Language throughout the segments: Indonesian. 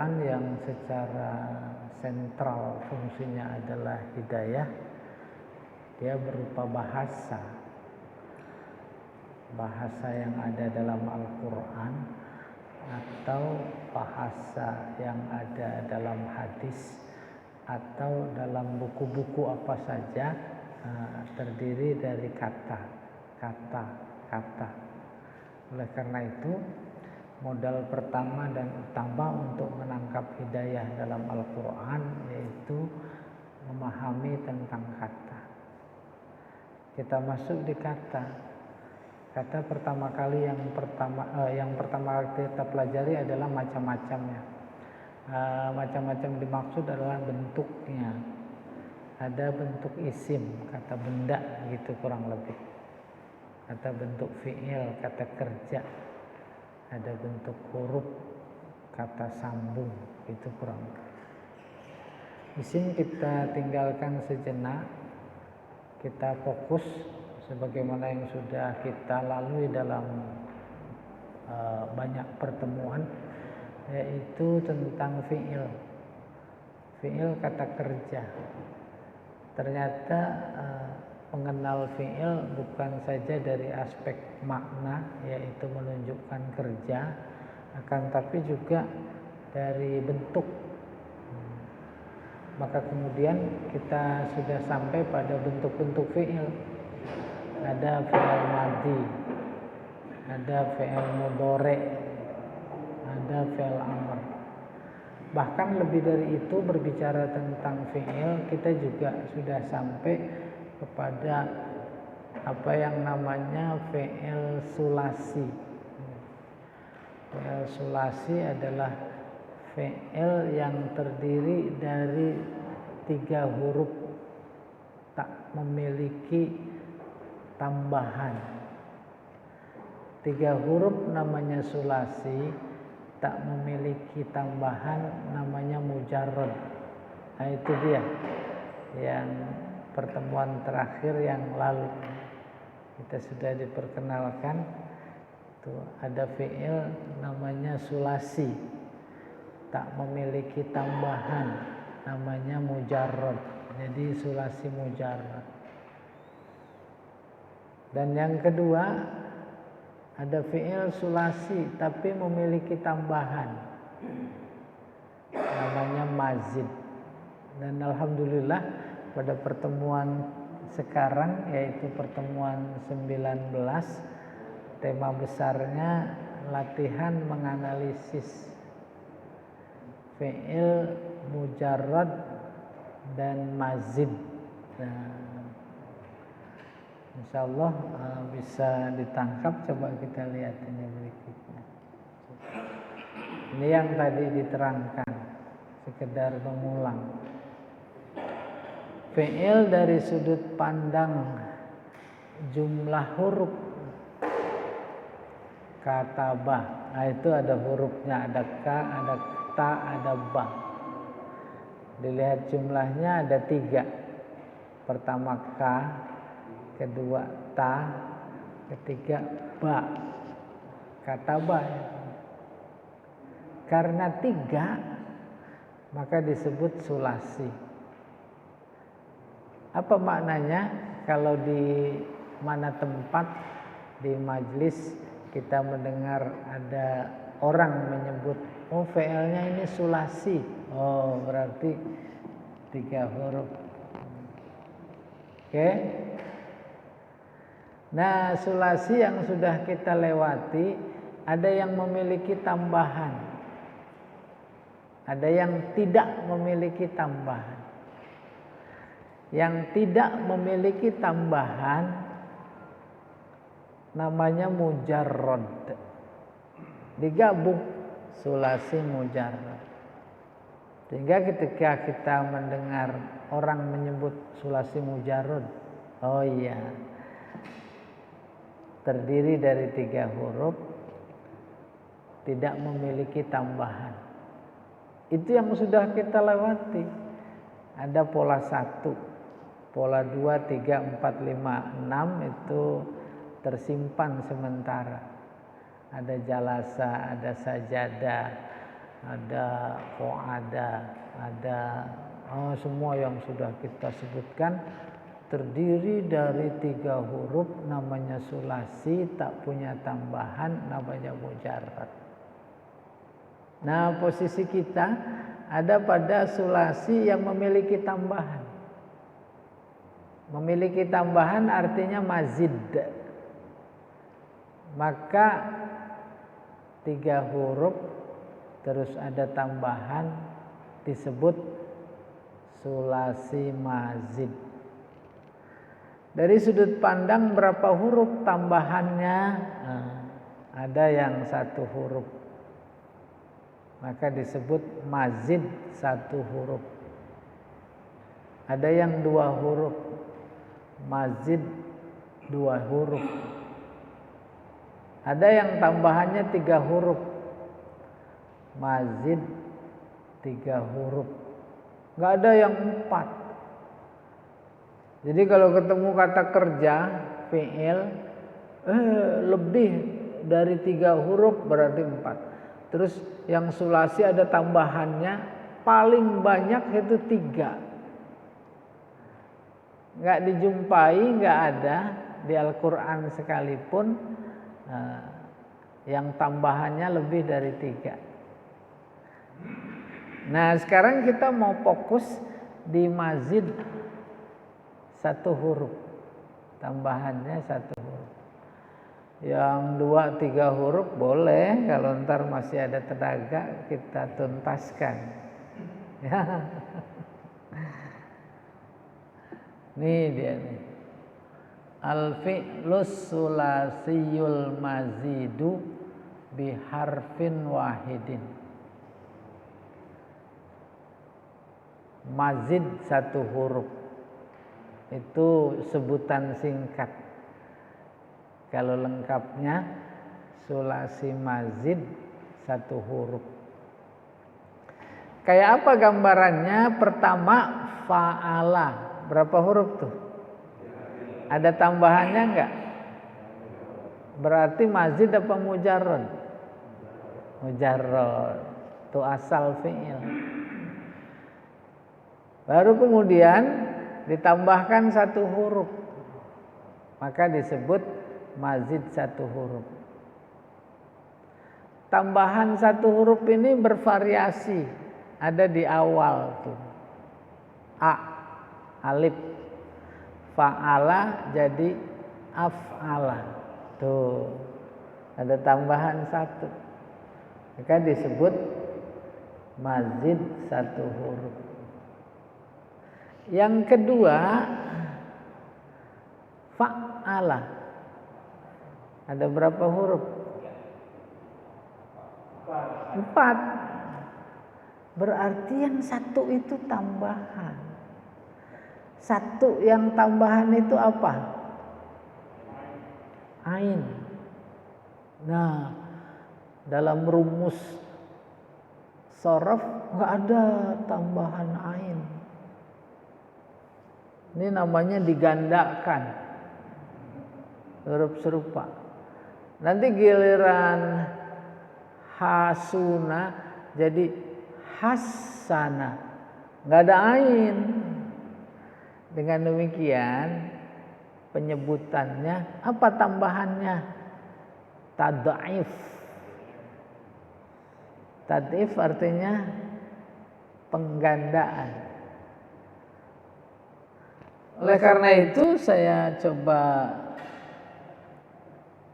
Al-Quran yang secara sentral fungsinya adalah hidayah, dia berupa bahasa yang ada dalam Al-Quran atau bahasa yang ada dalam hadis atau dalam buku-buku apa saja, terdiri dari kata. Oleh karena itu, modal pertama dan utama untuk menangkap hidayah dalam Al-Quran yaitu memahami tentang kata. Kita masuk di kata. Kata pertama kali yang pertama kita pelajari adalah macam-macamnya. Macam-macam dimaksud adalah bentuknya. Ada bentuk isim, kata benda gitu kurang lebih. Kata bentuk fi'il, kata kerja. Ada bentuk huruf, kata sambung, itu kurang. Isim kita tinggalkan sejenak, kita fokus sebagaimana yang sudah kita lalui dalam banyak pertemuan, yaitu tentang fi'il. Fi'il kata kerja. Ternyata mengenal fi'il bukan saja dari aspek makna, yaitu menunjukkan kerja, akan tapi juga dari bentuk. Maka kemudian kita sudah sampai pada bentuk-bentuk fi'il. Ada fi'il madhi, ada fi'il mudhari', ada fi'il amr. Bahkan lebih dari itu, berbicara tentang fi'il, kita juga sudah sampai kepada apa yang namanya fi'il sulasi. Fi'il sulasi adalah fi'il yang terdiri dari 3 huruf tak memiliki tambahan. 3 huruf namanya sulasi, tak memiliki tambahan namanya mujarrad. Nah, itu dia yang pertemuan terakhir yang lalu kita sudah diperkenalkan. Tuh, ada fi'il namanya sulasi, tak memiliki tambahan namanya mujarrad. Jadi sulasi mujarrad. Dan yang kedua, ada fi'il sulasi tapi memiliki tambahan namanya mazid. Dan alhamdulillah pada pertemuan sekarang, yaitu pertemuan 19, tema besarnya latihan menganalisis fi'il mujarrad dan mazid. Nah, insyaallah bisa ditangkap. Coba kita lihat ini berikutnya. Ini yang tadi diterangkan, sekedar mengulang. Fi'il dari sudut pandang jumlah huruf, katabah. Nah, itu ada hurufnya, ada ka, ada ta, ada ba. Dilihat jumlahnya ada 3. Pertama ka, kedua ta, ketiga ba. Kata ba. Karena 3, maka disebut sulasi. Apa maknanya? Kalau di mana tempat di majlis kita mendengar ada orang menyebut, oh fi'ilnya ini sulasi, oh berarti 3 huruf. Oke? Nah, sulasi yang sudah kita lewati, ada yang memiliki tambahan, ada yang tidak memiliki tambahan. Yang tidak memiliki tambahan namanya mujarrad. Digabung sulasi mujarrad. Sehingga ketika kita mendengar orang menyebut sulasi mujarrad, oh iya, terdiri dari 3 huruf, tidak memiliki tambahan. Itu yang sudah kita lewati. Ada pola 1, pola 2, 3, 4, 5, 6 itu tersimpan sementara. Ada jalasa, ada sajadah, ada qo'ada, ada semua yang sudah kita sebutkan terdiri dari 3 huruf, namanya sulasi, tak punya tambahan, namanya mujarrad. Nah, posisi kita ada pada sulasi yang memiliki tambahan. Memiliki tambahan artinya mazid. Maka 3 huruf terus ada tambahan disebut sulasi mazid. Dari sudut pandang berapa huruf tambahannya? Ada yang 1 huruf, maka disebut mazid 1 huruf. Ada yang 2 huruf, mazid 2 huruf. Ada yang tambahannya 3 huruf, mazid 3 huruf. Nggak ada yang 4. Jadi kalau ketemu kata kerja, fi'il, lebih dari 3 huruf berarti 4. Terus yang sulasi ada tambahannya, paling banyak itu 3. Nggak dijumpai, nggak ada di Al-Quran sekalipun yang tambahannya lebih dari 3. Nah, sekarang kita mau fokus di mazid 1 huruf, tambahannya 1 huruf. Yang 2-3 huruf boleh, kalau ntar masih ada tenaga kita tuntaskan. Ya. Nih dia nih. Al-fi'lus sulasiyul mazidu biharfin wahidin. Mazid 1 huruf. Itu sebutan singkat. Kalau lengkapnya sulasi mazid 1 huruf. Kayak apa gambarannya? Pertama, fa'ala. Berapa huruf tuh? Ada tambahannya enggak? Berarti mazid apa mujarrad? Mujarrad. Itu asal fi'il. Baru kemudian ditambahkan 1 huruf, maka disebut mazid 1 huruf. Tambahan 1 huruf ini bervariasi. Ada di awal tuh. Alif. Fa'ala jadi af'ala. Tuh. Ada tambahan 1. Maka disebut mazid 1 huruf. Yang kedua, fa'ala. Ada berapa huruf? 4. Berarti yang 1 itu tambahan. 1 yang tambahan itu apa? Ain. Nah, dalam rumus shorof nggak ada tambahan ain. Ini namanya digandakan, huruf serupa. Nanti giliran hasuna jadi hasana, nggak ada ain. Dengan demikian penyebutannya apa tambahannya? Tad'if. Tad'if artinya penggandaan. Oleh karena itu saya coba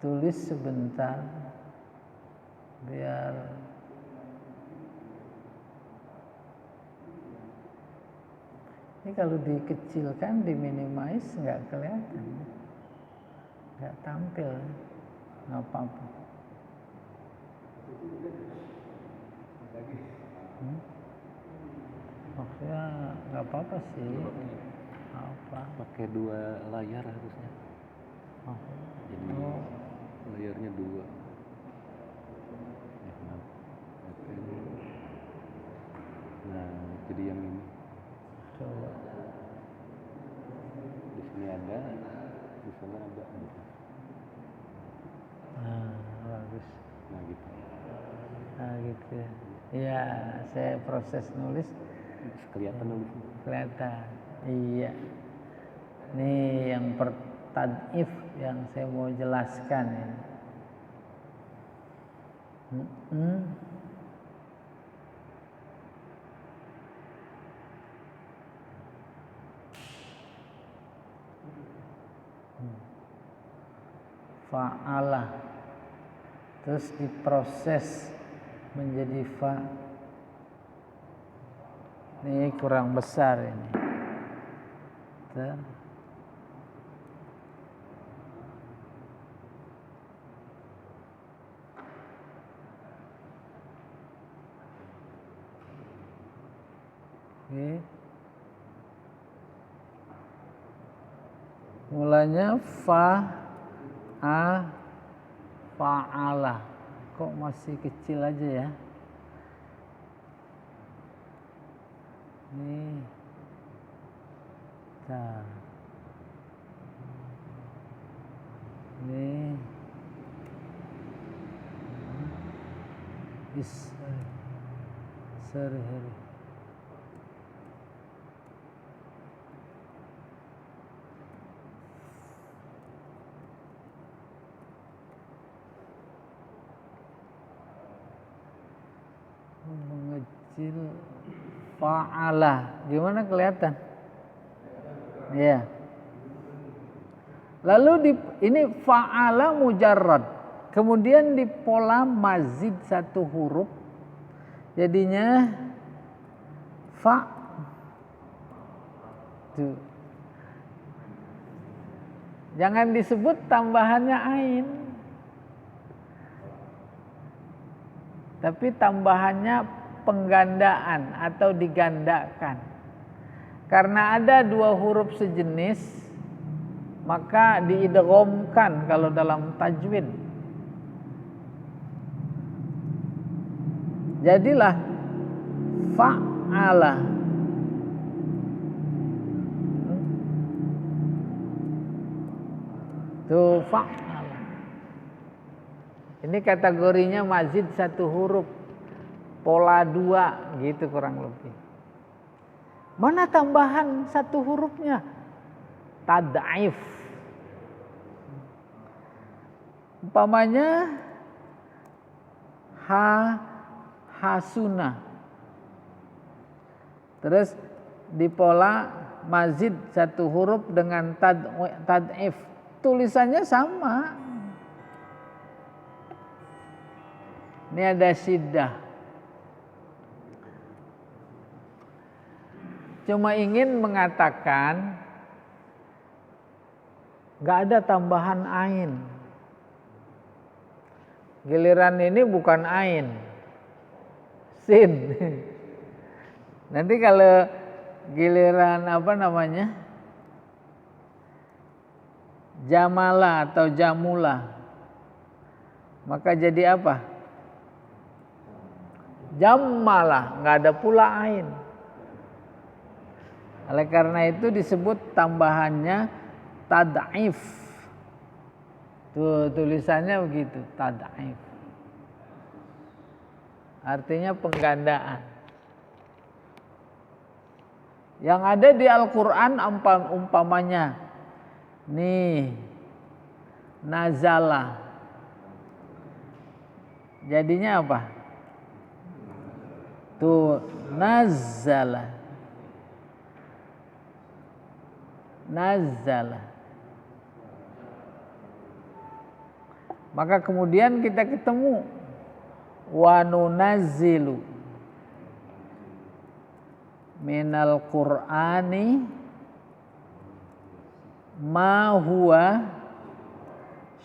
tulis sebentar biar ini kalau dikecilkan, diminimize nggak kelihatan, nggak tampil, nggak apa-apa. Maksudnya nggak apa-apa sih. Apa? Pakai 2 layar harusnya. Jadi layarnya 2. Nah, jadi yang ini. Coba. Di sini ada, di sana ada. Nah, bagus. Nah gitu. Nah gitu ya. Ya, saya proses nulis. Kelihatan nulisnya. Kelihatan. Iya. Ini yang tad'if yang saya mau jelaskan ini. Fa'ala, terus diproses menjadi fa. Ini kurang besar ini. Oke. Mulanya fa'ala. Kok masih kecil aja ya? Nih. Nih. Sehari-hari. Mengecil fa'ala. Gimana kelihatan? Ya. Lalu ini fa'ala mujarrad. Kemudian di pola mazid satu huruf. Jadinya fa. Tuh. Jangan disebut tambahannya ain. Tapi tambahannya penggandaan atau digandakan. Karena ada dua huruf sejenis, maka diidghamkan kalau dalam tajwid. Jadilah fa'ala. Tuh fa'ala. Ini kategorinya mazid satu huruf, pola 2 gitu kurang lebih. Mana tambahan satu hurufnya? Tad'if. Umpamanya hasuna. Terus di pola mazid satu huruf dengan tad'if. Tulisannya sama. Ini ada syiddah. Cuma ingin mengatakan nggak ada tambahan ain. Giliran ini bukan ain, sin. Nanti kalau giliran jamala atau jamula, maka jadi apa? Jammalah, nggak ada pula ain. Oleh karena itu disebut tambahannya tad'if. Tuh tulisannya begitu, tad'if. Artinya penggandaan. Yang ada di Al-Quran umpamanya, nih, nazala. Jadinya apa? Tuh, nazala. Maka kemudian kita ketemu wa nunazzilu minal Qur'ani ma huwa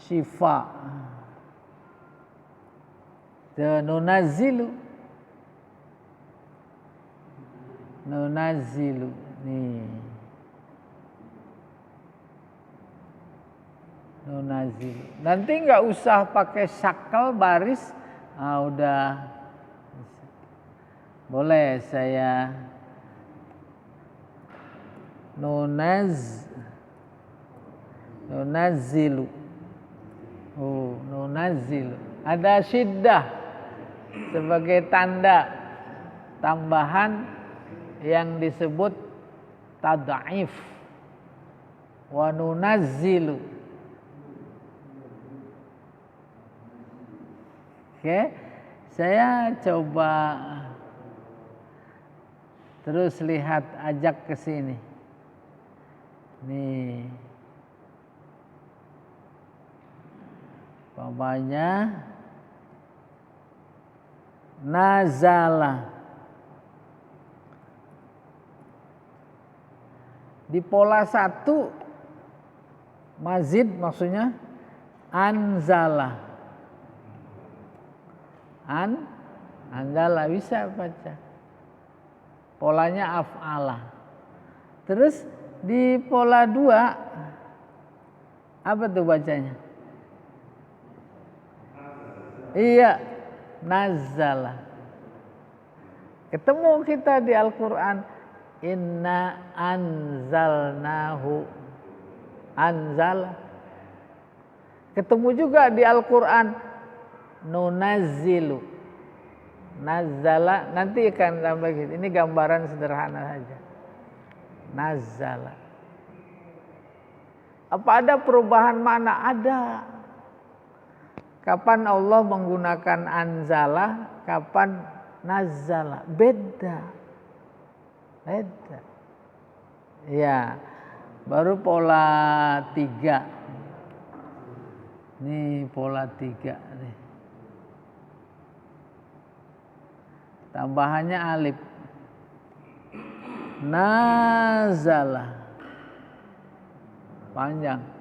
syifa. Nunazzilu nih. Nunazzilu. Nanti nggak usah pakai syakal baris, udah boleh saya nunazzilu. Nunazzilu. Ada syiddah sebagai tanda. tambahan yang disebut tad'if wa nunazzilu. Oke, saya coba terus lihat, ajak ke sini. Nih. Umpamanya nazala. Di pola 1 mazid maksudnya anzala. Anzala bisa baca. Polanya af'ala. Terus di pola 2 apa tuh bacanya? Iya, nazala. Ketemu kita di Al-Quran, inna anzalnahu, anzala. Ketemu juga di Al-Quran, nunazzilu, nazala. Nanti akan tambah gitu. Ini gambaran sederhana saja. Nazala. Apa ada perubahan makna? Ada. Kapan Allah menggunakan anzala, kapan nazala, beda. Ya, baru pola 3. Nih pola 3 nih. Tambahannya alif. Nazala. Panjang.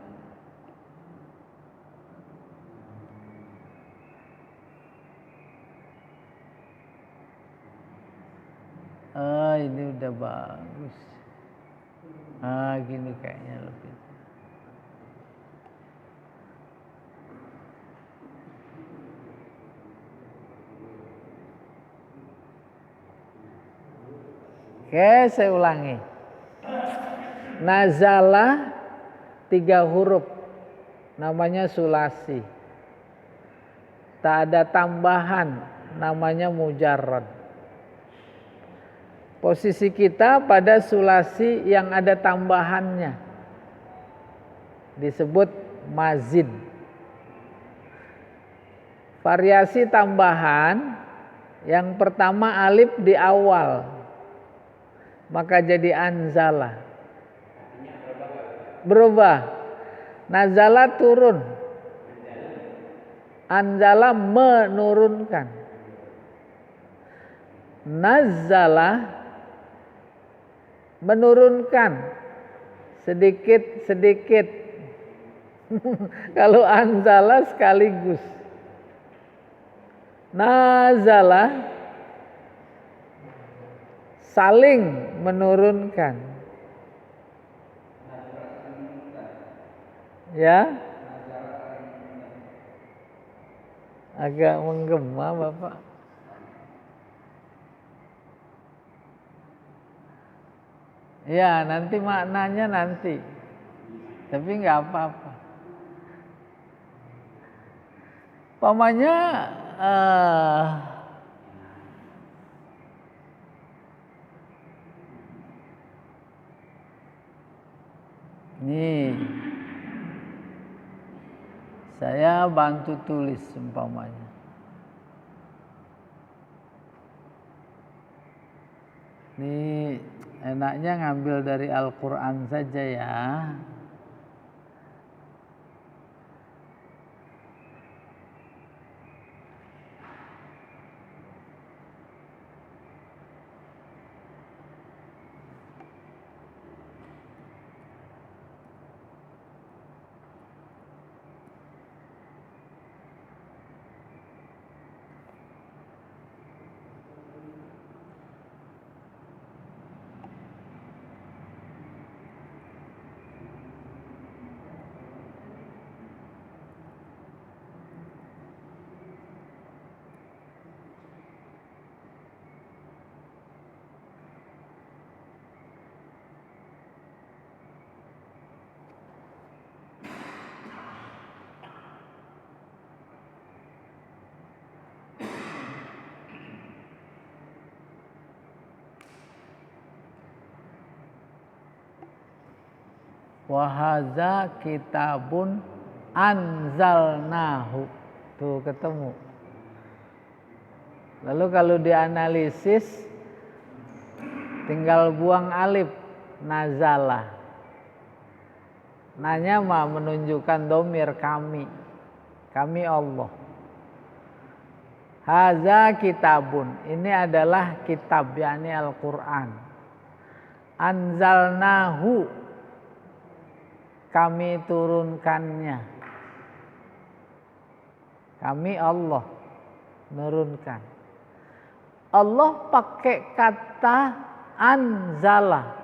Ini udah bagus. Gini kayaknya lebih. Oke, saya ulangi. Nazala 3 huruf, namanya sulasi. Tak ada tambahan, namanya mujarrad. Posisi kita pada sulasi yang ada tambahannya disebut mazid. Variasi tambahan yang pertama alif di awal, maka jadi anzala. Berubah. Nazala turun. Anzala menurunkan. Nazala menurunkan sedikit-sedikit. Kalau anzala sekaligus. Nazala saling menurunkan. Ya. Agak menggema Bapak. Ya, nanti maknanya nanti. Tapi nggak apa-apa. Pamannya nih. Saya bantu tulis umpamanya. Ini enaknya ngambil dari Al-Quran saja ya. Wa hadza kitabun anzalnahu. Tuh ketemu. Lalu kalau dianalisis tinggal buang alif, nazala. Nanya mah menunjukkan domir kami. Kami Allah. Haza kitabun. Ini adalah kitab, yakni Al-Quran. Anzalnahu. Kami turunkannya. Kami Allah menurunkan. Allah pakai kata anzala.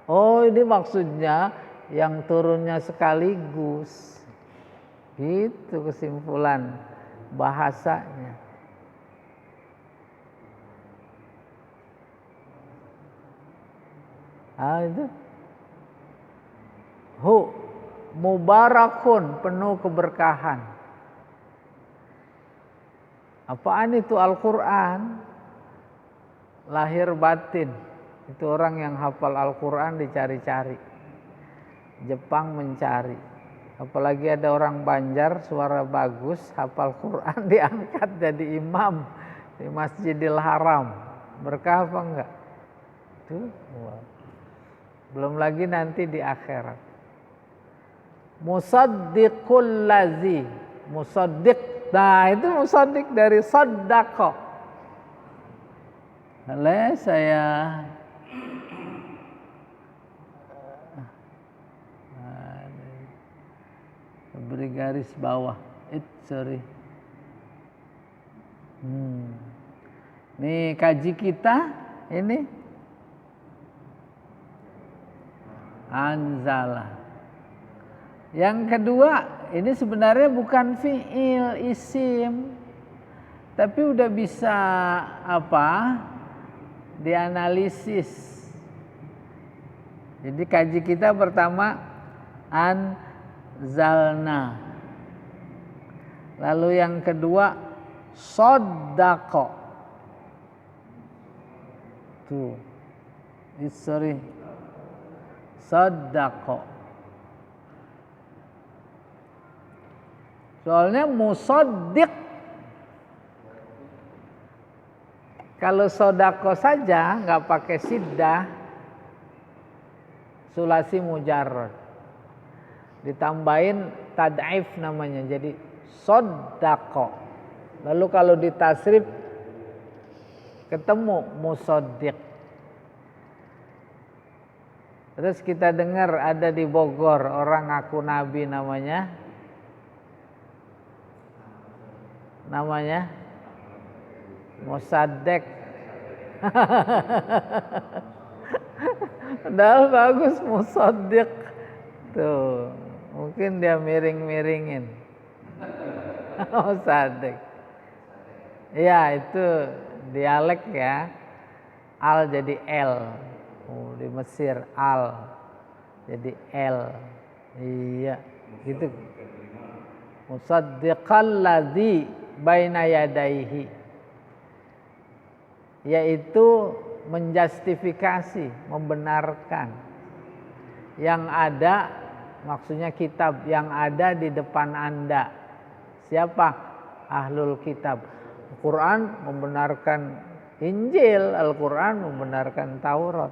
Oh, ini maksudnya yang turunnya sekaligus. Gitu kesimpulan bahasanya. Itu mubarakun, penuh keberkahan. Apaan itu Al-Quran? Lahir batin. Itu orang yang hafal Al-Quran dicari-cari. Jepang mencari. Apalagi ada orang Banjar suara bagus, hafal Quran, diangkat jadi imam di Masjidil Haram. Berkah apa enggak? Tuh, wow. Belum lagi nanti di akhirat. Musaddiqul lazi. Musaddiq. Nah, itu musaddiq dari saddaqa. Oleh saya beri garis bawah. Sorry. Nih kaji kita ini anzala. Yang kedua, ini sebenarnya bukan fiil, isim. Tapi udah bisa apa? Dianalisis. Jadi kaji kita pertama anzalna. Lalu yang kedua saddaqa. Tuh. Sorry. Saddaqa. Soalnya musaddiq. Kalau sodako saja nggak pakai siddah, sulasi mujarrad. Ditambahin tad'if namanya, jadi sodako. Lalu kalau ditasrif ketemu musaddiq. Terus kita dengar ada di Bogor orang ngaku nabi namanya Musaddiq. Padahal bagus musaddiq. Tuh, mungkin dia miring-miringin. Musaddiq. Ya, itu dialek ya. Al jadi L. Di Mesir al jadi L. Iya, gitu. Musaddiqal ladzi baina yadaihi, yaitu menjustifikasi, membenarkan yang ada, maksudnya kitab yang ada di depan Anda. Siapa? Ahlul kitab. Al-Quran membenarkan Injil, Al-Quran membenarkan Taurat.